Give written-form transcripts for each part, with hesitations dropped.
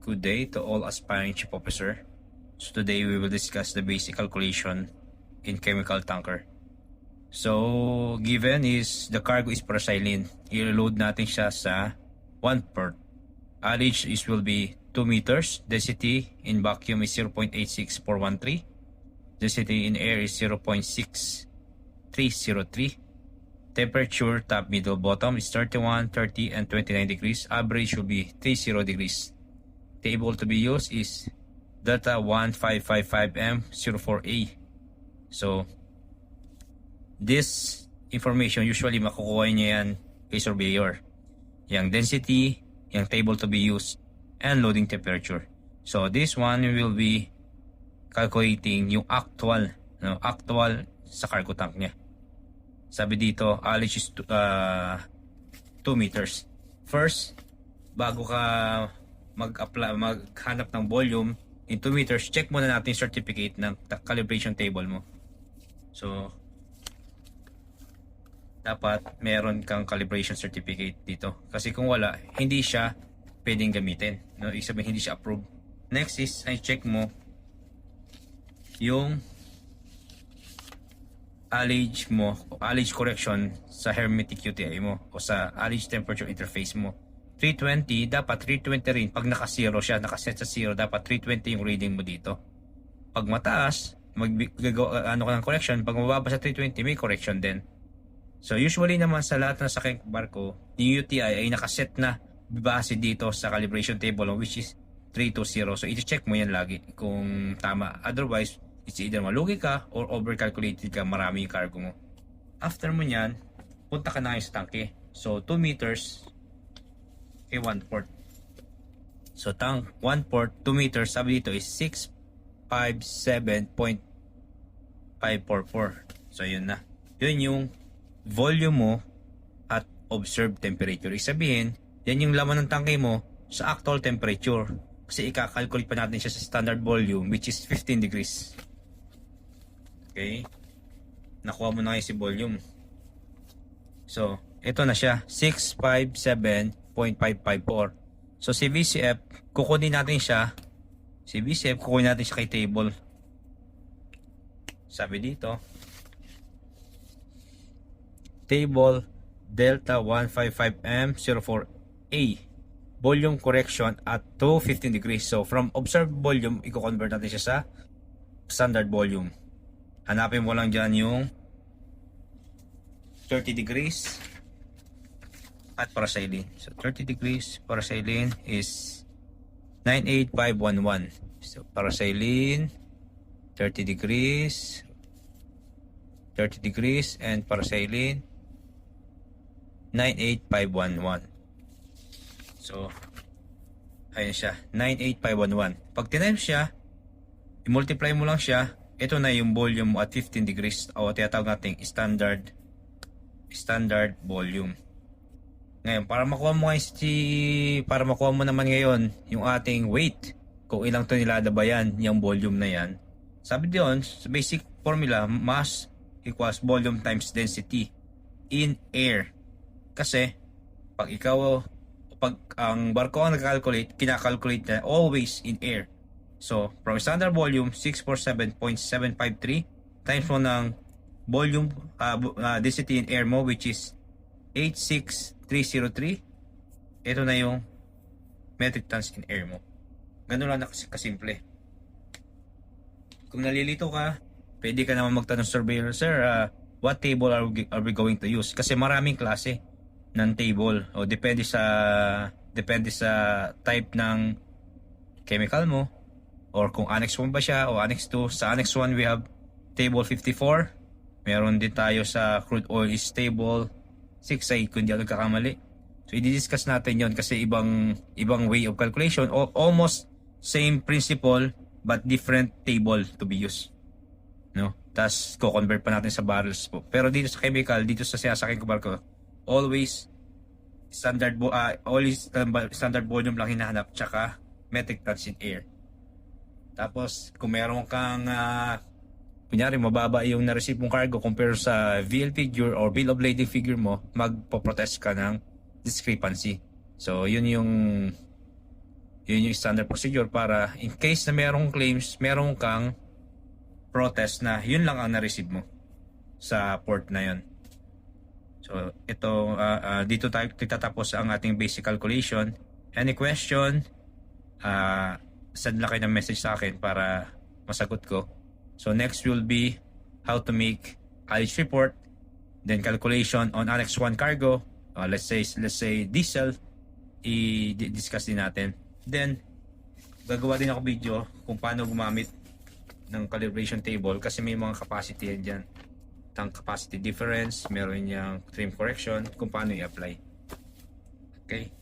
Good day to all aspiring ship officer. So today we will discuss the basic calculation in chemical tanker. So given is the cargo is paraxylene. I-load natin siya sa 1 port. Allege will be 2 meters. Density in vacuum is 0.86413. Density in air is 0.6303. Temperature top, middle, bottom is 31, 30, and 29 degrees. Average will be 30 degrees. Table to be used is Delta 1555M04A. So, this information usually makukuha niya yan kay surveyor. Yung density, yung table to be used, and loading temperature. So, this one will be calculating yung actual sa cargo tank niya. Sabi dito, allege is 2 meters. First, bago ka maghanap ng volume in 2 meters, check muna natin yung certificate ng calibration table mo. So, dapat meron kang calibration certificate dito. Kasi kung wala, hindi siya pwedeng gamitin. No? Ibig sabihin, hindi siya approved. Next is, ay check mo yung allege correction sa hermetic UTI mo o sa allege temperature interface mo. 320, dapat 320 rin. Pag naka-zero siya, nakaset sa 0, dapat 320 yung reading mo dito. Pag mataas, ka ng correction. Pag mababa sa 320, may correction din. So usually naman sa lahat ng sakay barko, yung UTI ay nakaset na base dito sa calibration table which is 320. So i-check mo yan lagi kung tama. Otherwise, it's either malugi ka or over-calculated ka, marami yung cargo mo. After mo nyan, punta ka na sa tangke. So 2 meters, 1 port. So tank 1 port, 2 meters, sabi dito is 657.544. So yun na. Yun yung volume mo at observed temperature. Ibig sabihin, yan yung laman ng tangke mo sa actual temperature. Kasi ikakalculate pa natin siya sa standard volume which is 15 degrees. Okay? Nakuha mo na kayo si volume. So, ito na siya. 657.554. So, si VCF, kukunin natin siya. Si VCF, kukunin natin siya kay table. Sabi dito, table Delta 155M04A. Volume correction at 215 degrees. So, from observed volume, i-convert natin siya sa standard volume. Hanapin mo lang dyan yung 30 degrees at paraxylene. So 30 degrees paraxylene is 98511. So paraxylene 30 degrees and paraxylene 98511. So ayun siya, 98511. Pag times siya, i-multiply mo lang siya, ito na yung volume mo at 15 degrees o tinatawag nating standard volume. Ngayon, para makuha mo naman ngayon yung ating weight, kung ilang tonelada ba yan, yung volume na yan. Sabi diyon, sa basic formula, mass equals volume times density in air. Kasi pag ang barko ang nag-calculate, kinakalculate na always in air. So, from standard volume 647.753 times mo ng volume density in air mo which is 86303. Ito na yung metric tons in air mo. Ganun lang na kasimple. Kung nalilito ka, pwede ka naman magtanong surveyor, sir, what table are we going to use? Kasi maraming klase ng table o depende sa type ng chemical mo or kung Annex 1 ba siya o Annex 2. Sa Annex 1 we have table 54. Meron din tayo sa crude oil is table 6 ay kung di ako nagkakamali. So i-discuss natin yon kasi ibang way of calculation o almost same principle but different table to be used. No? Tapos ko-convert pa natin sa barrels po. Pero dito sa chemical, dito sa sinasakyan ko barko, always standard volume lang hinahanap tsaka metric tons in air. Tapos kung meron kang kunyari mababa yung na-receive mong cargo compare sa VL figure or bill of lading figure mo, magpo-protest ka ng discrepancy. So yun yung Yun yung standard procedure para in case na merong claims, meron kang protest na yun lang ang na-receive mo sa port na yun. So ito, dito tayo titatapos ang ating basic calculation. Any question, send lang kayo ng message sa akin para masagot ko. So next will be how to make haulage report, then calculation on Annex 1 cargo. Let's say diesel, i-discuss din natin. Then gagawa din ako video kung paano gumamit ng calibration table kasi may mga capacity yan dyan. Tank capacity difference, meron niyang trim correction, kung paano i-apply. Okay,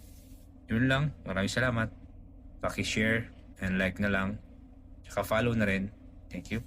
yun lang. Maraming salamat. Paki-share and like na lang, tsaka follow na rin. Thank you.